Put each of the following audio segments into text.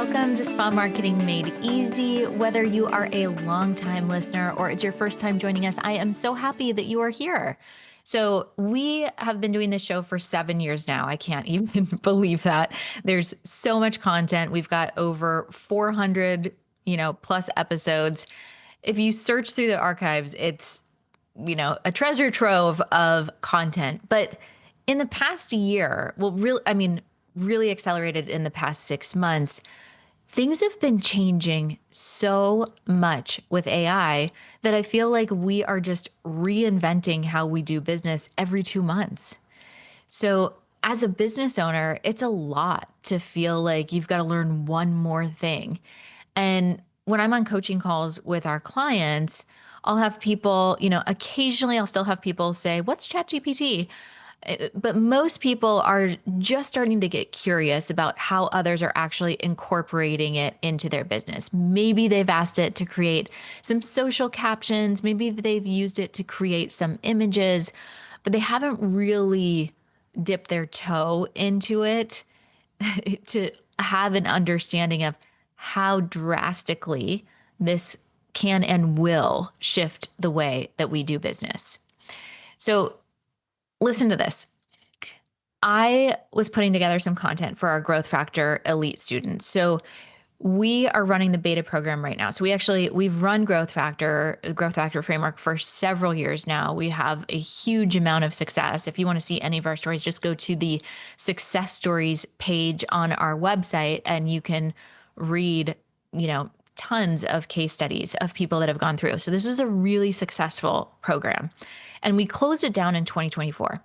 Welcome to Spa Marketing Made Easy. Whether you are a longtime listener or it's your first time joining us, I am so happy that you are here. So we have been doing this show for 7 years now. I can't even believe that. There's so much content. We've got over 400, plus episodes. If you search through the archives, it's, a treasure trove of content. But in the past year, really accelerated in the past 6 months, things have been changing so much with AI that I feel like we are just reinventing how we do business every 2 months. So, as a business owner, it's a lot to feel like you've got to learn one more thing. And when I'm on coaching calls with our clients, I'll have people, occasionally I'll still have people say, "What's ChatGPT?" But most people are just starting to get curious about how others are actually incorporating it into their business. Maybe they've asked it to create some social captions. Maybe they've used it to create some images, but they haven't really dipped their toe into it to have an understanding of how drastically this can and will shift the way that we do business. So listen to this. I was putting together some content for our Growth Factor Elite students. So we are running the beta program right now. So we've run Growth Factor framework for several years now. We have a huge amount of success. If you want to see any of our stories, just go to the success stories page on our website and you can read, tons of case studies of people that have gone through. So this is a really successful program. And we closed it down in 2024.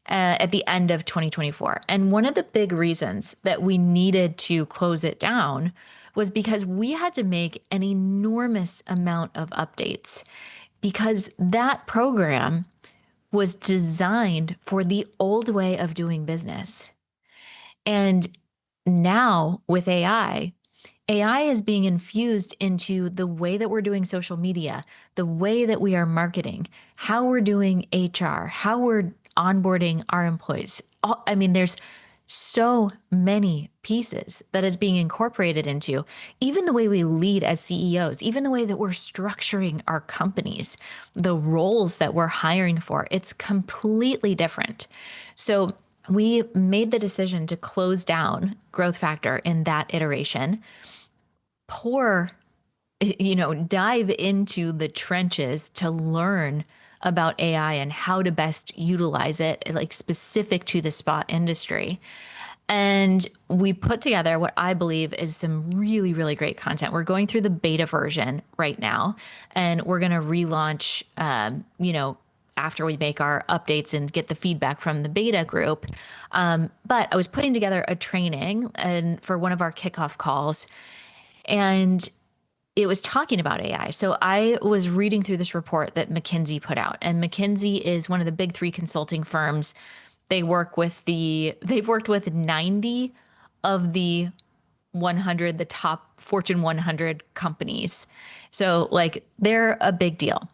At the end of 2024. And one of the big reasons that we needed to close it down was because we had to make an enormous amount of updates because that program was designed for the old way of doing business. And now with AI is being infused into the way that we're doing social media, the way that we are marketing, how we're doing HR, how we're onboarding our employees. There's so many pieces that is being incorporated into even the way we lead as CEOs, even the way that we're structuring our companies, the roles that we're hiring for. It's completely different. So we made the decision to close down Growth Factor in that iteration, dive into the trenches to learn about AI and how to best utilize it, like specific to the spa industry. And we put together what I believe is some really, really great content. We're going through the beta version right now, and we're going to relaunch, after we make our updates and get the feedback from the beta group. But I was putting together a training and for one of our kickoff calls, and it was talking about AI. So I was reading through this report that McKinsey put out, and McKinsey is one of the big 3 consulting firms. They've worked with 90 of the 100, the top Fortune 100 companies. So they're a big deal.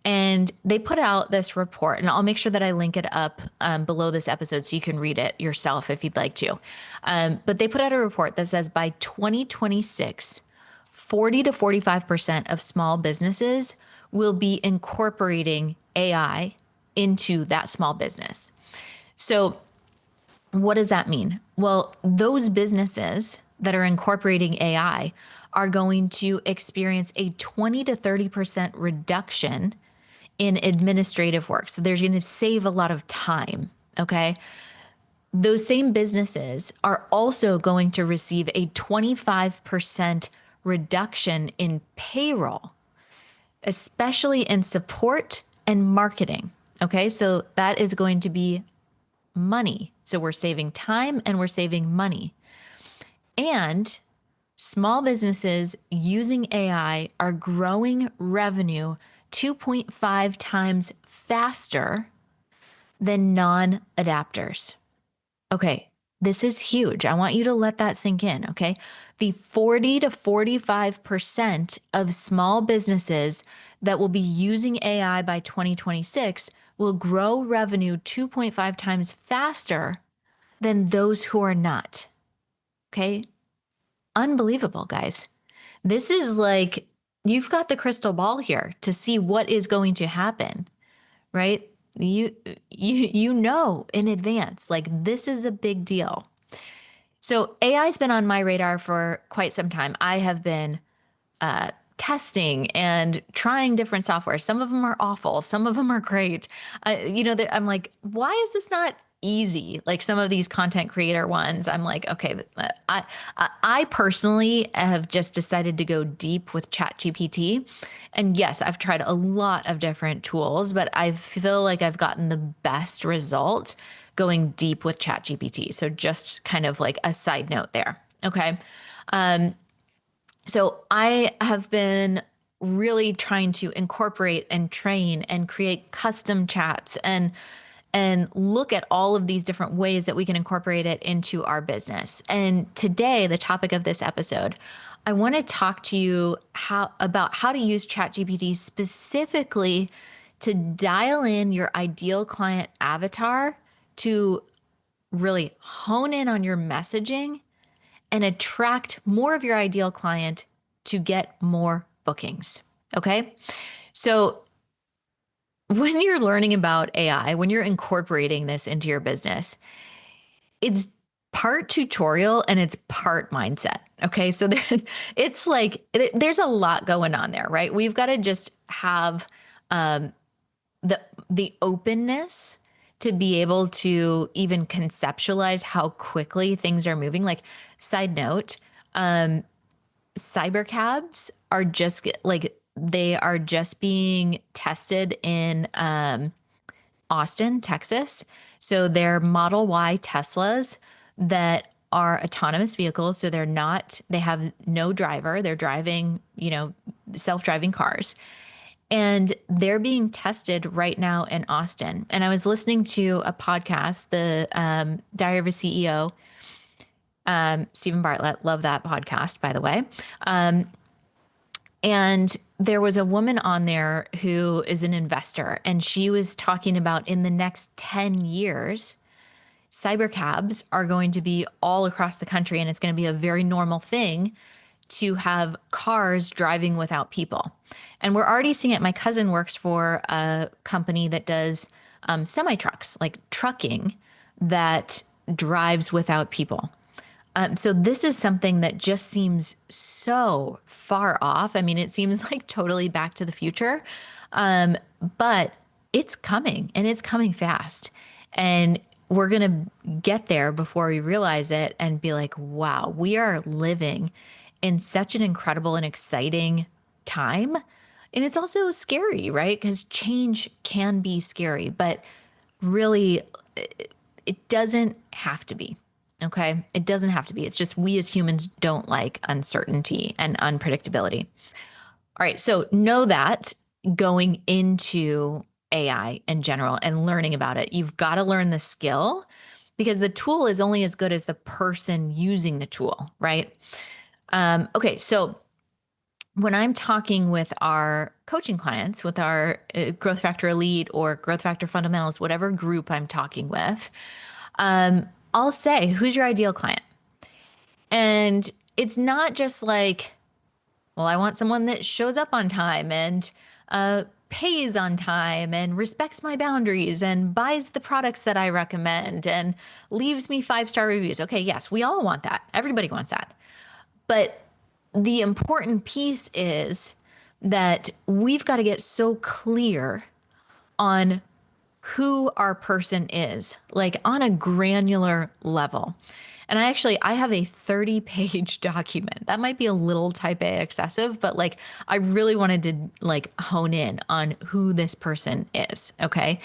And they put out this report, and I'll make sure that I link it up below this episode so you can read it yourself if you'd like to. But they put out a report that says by 2026, 40 to 45% of small businesses will be incorporating AI into that small business. So what does that mean? Well, those businesses that are incorporating AI are going to experience a 20 to 30% reduction in administrative work. So they're going to save a lot of time, okay? Those same businesses are also going to receive a 25% reduction in payroll, especially in support and marketing. Okay, so that is going to be money. So we're saving time and we're saving money. And small businesses using AI are growing revenue 2.5 times faster than non-adapters. Okay, this is huge. I want you to let that sink in, okay? The 40 to 45% of small businesses that will be using AI by 2026 will grow revenue 2.5 times faster than those who are not, okay? unbelievable, guys. This is like you've got the crystal ball here to see what is going to happen, right? You know in advance, like this is a big deal. So AI's been on my radar for quite some time. I have been testing and trying different software. Some of them are awful. Some of them are great. I'm like, why is this not easy? Like some of these content creator ones, I'm like, okay, I personally have just decided to go deep with ChatGPT. And yes, I've tried a lot of different tools, but I feel like I've gotten the best result going deep with ChatGPT. So just kind of like a side note there. Okay. So I have been really trying to incorporate and train and create custom chats and look at all of these different ways that we can incorporate it into our business. And today, the topic of this episode, I want to talk to you about how to use ChatGPT specifically to dial in your ideal client avatar to really hone in on your messaging and attract more of your ideal client to get more bookings. Okay. So when you're learning about AI, when you're incorporating this into your business, it's part tutorial and it's part mindset. Okay. So it's like, there's a lot going on there, right? We've got to just have um, the openness to be able to even conceptualize how quickly things are moving. Like, side note, cyber cabs are just like they are just being tested in Austin, Texas. So they're Model Y Teslas that are autonomous vehicles. So they have no driver. They're driving, self-driving cars. And they're being tested right now in Austin. And I was listening to a podcast, the Diary of a CEO, Stephen Bartlett. Love that podcast, by the way. And there was a woman on there who is an investor, and she was talking about in the next 10 years, cyber cabs are going to be all across the country, and it's going to be a very normal thing to have cars driving without people. And we're already seeing it. My cousin works for a company that does semi trucks, like trucking that drives without people. So this is something that just seems so far off. I mean, it seems like totally back to the future, but it's coming and it's coming fast. And we're going to get there before we realize it and be like, wow, we are living in such an incredible and exciting time. And it's also scary, right? Because change can be scary, but really, it doesn't have to be. Okay. It doesn't have to be. It's just we as humans don't like uncertainty and unpredictability. All right. So know that going into AI in general and learning about it, you've got to learn the skill because the tool is only as good as the person using the tool, right? Okay. So when I'm talking with our coaching clients, with our Growth Factor Elite or Growth Factor Fundamentals, whatever group I'm talking with, I'll say, who's your ideal client? And it's not just like, well, I want someone that shows up on time and pays on time and respects my boundaries and buys the products that I recommend and leaves me 5-star reviews. Okay, yes, we all want that. Everybody wants that. But the important piece is that we've got to get so clear on who our person is, like on a granular level. And I have a 30-page document. That might be a little type A excessive, but like I really wanted to like hone in on who this person is. Okay.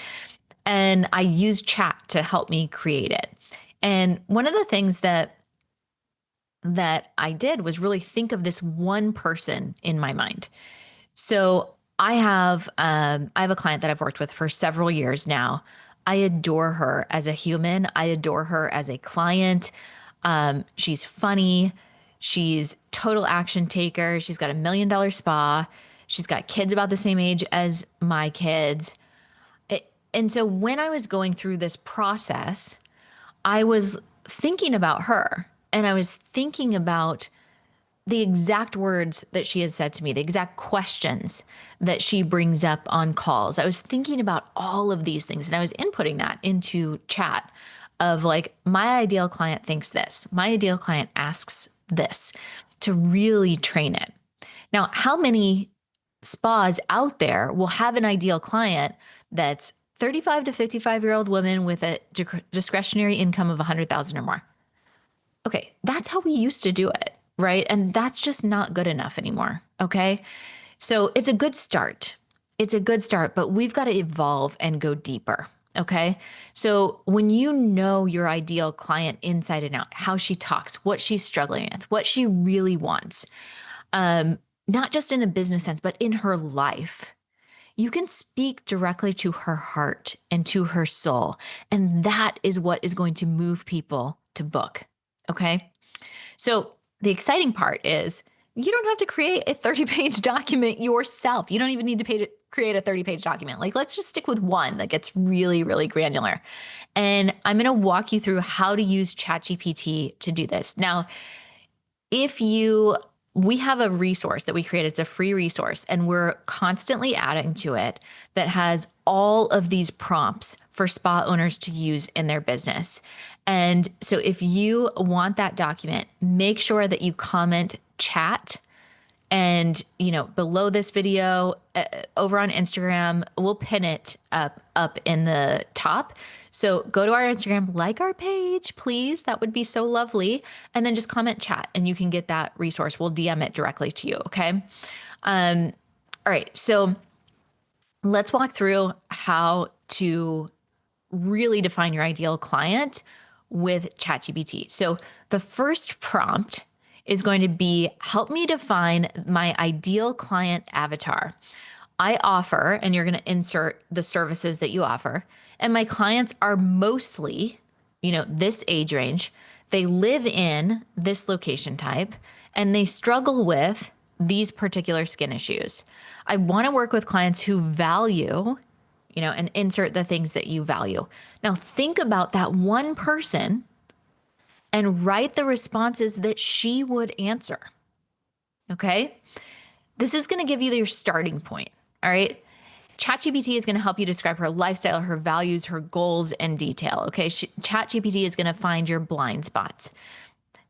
And I used chat to help me create it. And one of the things that I did was really think of this one person in my mind. So I have a client that I've worked with for several years now. I adore her as a human. I adore her as a client. She's funny. She's total action taker. She's got $1 million spa. She's got kids about the same age as my kids. And so when I was going through this process, I was thinking about her and I was thinking about the exact words that she has said to me, the exact questions that she brings up on calls. I was thinking about all of these things and I was inputting that into chat of like, my ideal client thinks this, my ideal client asks this, to really train it. Now, how many spas out there will have an ideal client that's 35 to 55-year-old woman with a discretionary income of 100,000 or more? Okay, that's how we used to do it, right? And that's just not good enough anymore. Okay. So it's a good start. It's a good start, but we've got to evolve and go deeper. Okay. So when you know your ideal client inside and out, how she talks, what she's struggling with, what she really wants, not just in a business sense, but in her life, you can speak directly to her heart and to her soul. And that is what is going to move people to book. Okay. So the exciting part is you don't have to create a 30-page document yourself. You don't even need to create a 30-page document. Like, let's just stick with one that gets really, really granular. And I'm going to walk you through how to use ChatGPT to do this. Now, we have a resource that we created. It's a free resource, and we're constantly adding to it that has all of these prompts for spa owners to use in their business. And so if you want that document, make sure that you comment chat and, below this video, over on Instagram, we'll pin it up in the top. So go to our Instagram, like our page, please. That would be so lovely. And then just comment chat and you can get that resource. We'll DM it directly to you. Okay. All right. So let's walk through how to really define your ideal client with ChatGPT. So the first prompt is going to be, help me define my ideal client avatar. I offer, and you're going to insert the services that you offer. And my clients are mostly, this age range. They live in this location type and they struggle with these particular skin issues. I want to work with clients who value, and insert the things that you value. Now think about that one person and write the responses that she would answer. Okay. This is going to give you your starting point. All right. ChatGPT is going to help you describe her lifestyle, her values, her goals in detail. Okay. ChatGPT is going to find your blind spots.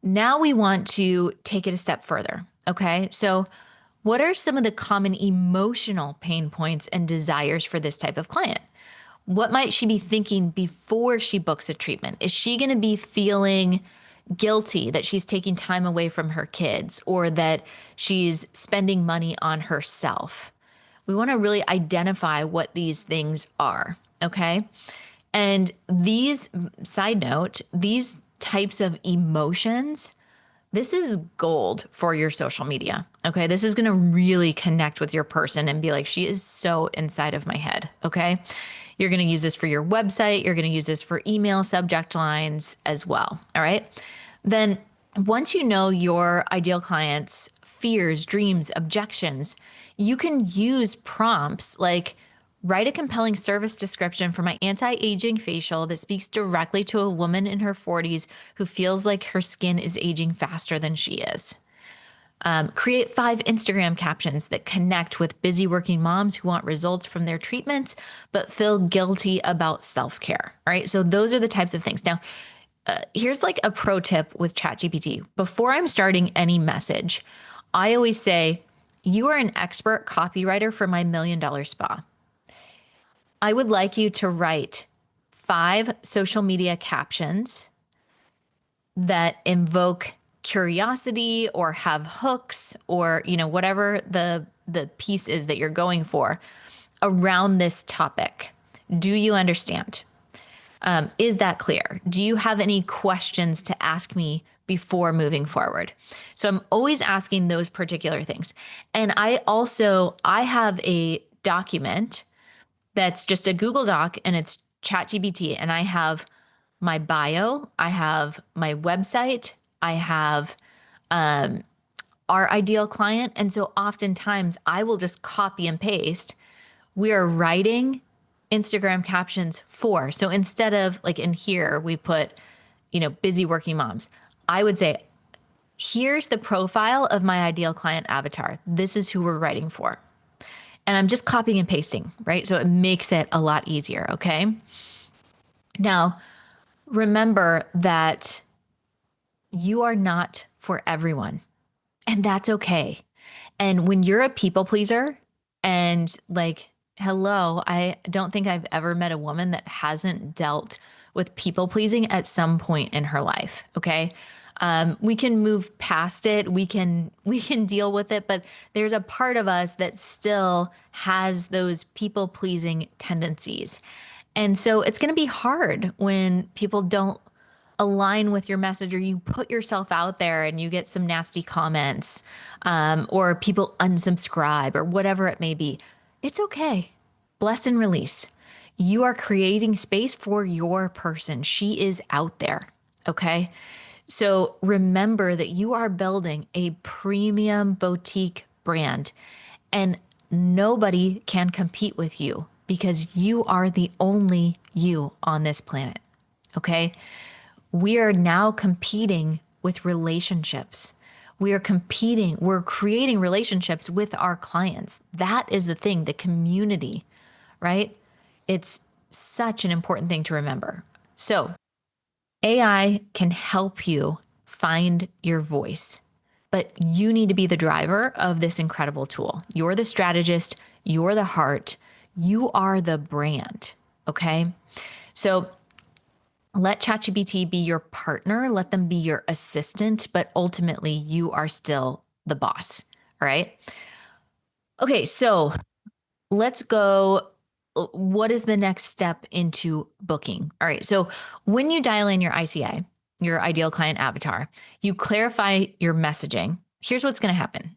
Now we want to take it a step further. Okay. So what are some of the common emotional pain points and desires for this type of client? What might she be thinking before she books a treatment? Is she going to be feeling guilty that she's taking time away from her kids or that she's spending money on herself? We want to really identify what these things are. Okay. And side note, these types of emotions, this is gold for your social media. Okay. This is going to really connect with your person and be like, she is so inside of my head. Okay. You're going to use this for your website. You're going to use this for email subject lines as well. All right. Then once you know your ideal client's fears, dreams, objections, you can use prompts like, write a compelling service description for my anti-aging facial that speaks directly to a woman in her 40s who feels like her skin is aging faster than she is. Create 5 Instagram captions that connect with busy working moms who want results from their treatments, but feel guilty about self-care. All right. So those are the types of things. Now, here's like a pro tip with ChatGPT. Before I'm starting any message, I always say, you are an expert copywriter for my $1 million spa. I would like you to write 5 social media captions that invoke curiosity or have hooks or, whatever the piece is that you're going for around this topic. Do you understand? Is that clear? Do you have any questions to ask me before moving forward? So I'm always asking those particular things. And I have a document that's just a Google Doc and it's ChatGPT. And I have my bio, I have my website, I have our ideal client. And so oftentimes I will just copy and paste. We are writing Instagram captions for. So instead of like in here, we put, busy working moms, I would say, Here's the profile of my ideal client avatar. This is who we're writing for. And I'm just copying and pasting, right? So it makes it a lot easier, okay? Now, remember that you are not for everyone, and that's okay. And when you're a people pleaser and like, hello, I don't think I've ever met a woman that hasn't dealt with people pleasing at some point in her life. Okay. We can move past it. We can deal with it, but there's a part of us that still has those people pleasing tendencies. And so it's going to be hard when people don't align with your message, or you put yourself out there and you get some nasty comments, or people unsubscribe or whatever it may be. It's okay. Bless and release. You are creating space for your person. She is out there. Okay. So remember that you are building a premium boutique brand, and nobody can compete with you because you are the only you on this planet. Okay. We are now competing with relationships. We're creating relationships with our clients. That is the thing, the community, right? It's such an important thing to remember. So, AI can help you find your voice, but you need to be the driver of this incredible tool. You're the strategist, you're the heart, you are the brand, okay? So, let ChatGPT be your partner, let them be your assistant, but ultimately you are still the boss. All right. Okay, so let's go. What is the next step into booking? All right. So when you dial in your ICA, your ideal client avatar, you clarify your messaging. Here's what's going to happen.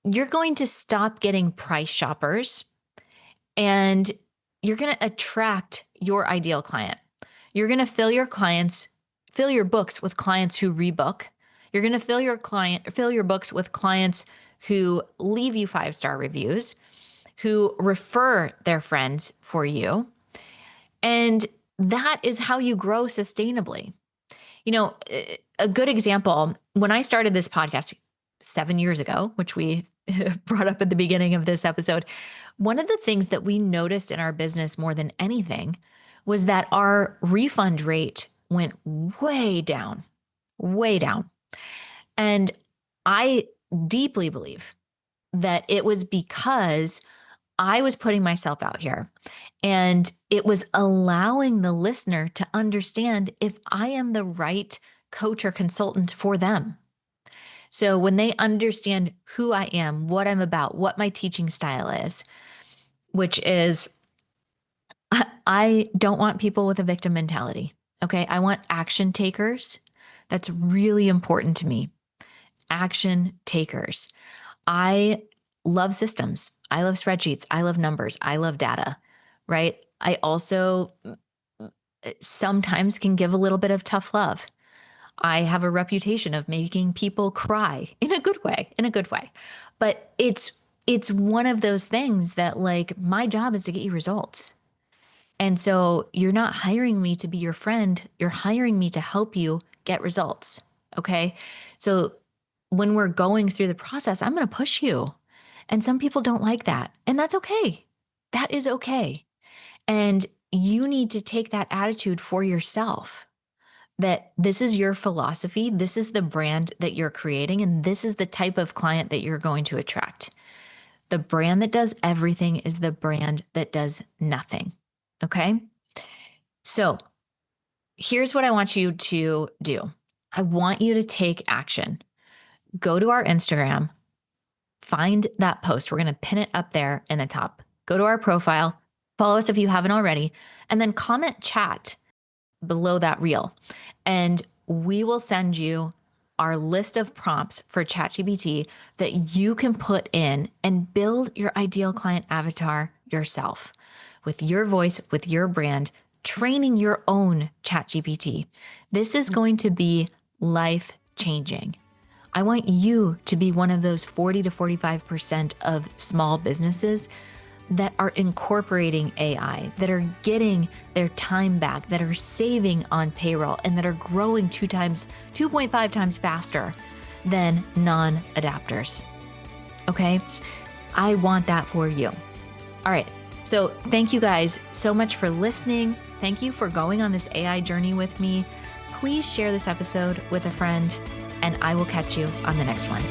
You're going to stop getting price shoppers, and you're going to attract your ideal client. You're going to fill your books with clients who rebook. You're going to fill your books with clients who leave you 5-star reviews, who refer their friends for you. And that is how you grow sustainably. You know, a good example, when I started this podcast 7 years ago, which we brought up at the beginning of this episode, one of the things that we noticed in our business more than anything was that our refund rate went way down, way down. And I deeply believe that it was because I was putting myself out here, and it was allowing the listener to understand if I am the right coach or consultant for them. So when they understand who I am, what I'm about, what my teaching style is, which is I don't want people with a victim mentality. Okay. I want action takers. That's really important to me. Action takers. I love systems. I love spreadsheets. I love numbers. I love data, right? I also sometimes can give a little bit of tough love. I have a reputation of making people cry in a good way. But it's one of those things that, like, my job is to get you results. And so you're not hiring me to be your friend. You're hiring me to help you get results. Okay. So when we're going through the process, I'm going to push you. And some people don't like that. And that's okay. That is okay. And you need to take that attitude for yourself, that this is your philosophy. This is the brand that you're creating. And this is the type of client that you're going to attract. The brand that does everything is the brand that does nothing. Okay. So here's what I want you to do. I want you to take action. Go to our Instagram, find that post. We're going to pin it up there in the top. Go to our profile, follow us if you haven't already, and then comment chat below that reel. And we will send you our list of prompts for ChatGPT that you can put in and build your ideal client avatar yourself with your voice, with your brand, training your own ChatGPT. This is going to be life changing. I want you to be one of those 40 to 45% of small businesses that are incorporating AI, that are getting their time back, that are saving on payroll, and that are growing 2.5 times faster than non-adapters. Okay? I want that for you. All right. So thank you guys so much for listening. Thank you for going on this AI journey with me. Please share this episode with a friend, and I will catch you on the next one.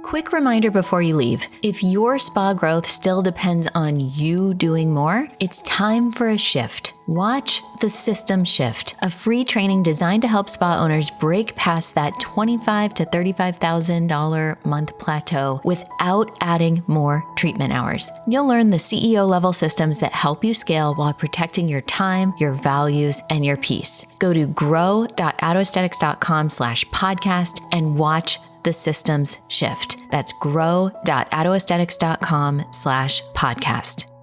Quick reminder before you leave, if your spa growth still depends on you doing more, it's time for a shift. Watch The System Shift, a free training designed to help spa owners break past that $25,000 to $35,000 month plateau without adding more treatment hours. You'll learn the CEO level systems that help you scale while protecting your time, your values, and your peace. Go to grow.autoaesthetics.com/podcast and watch The Systems Shift. That's grow.autoaesthetics.com/podcast.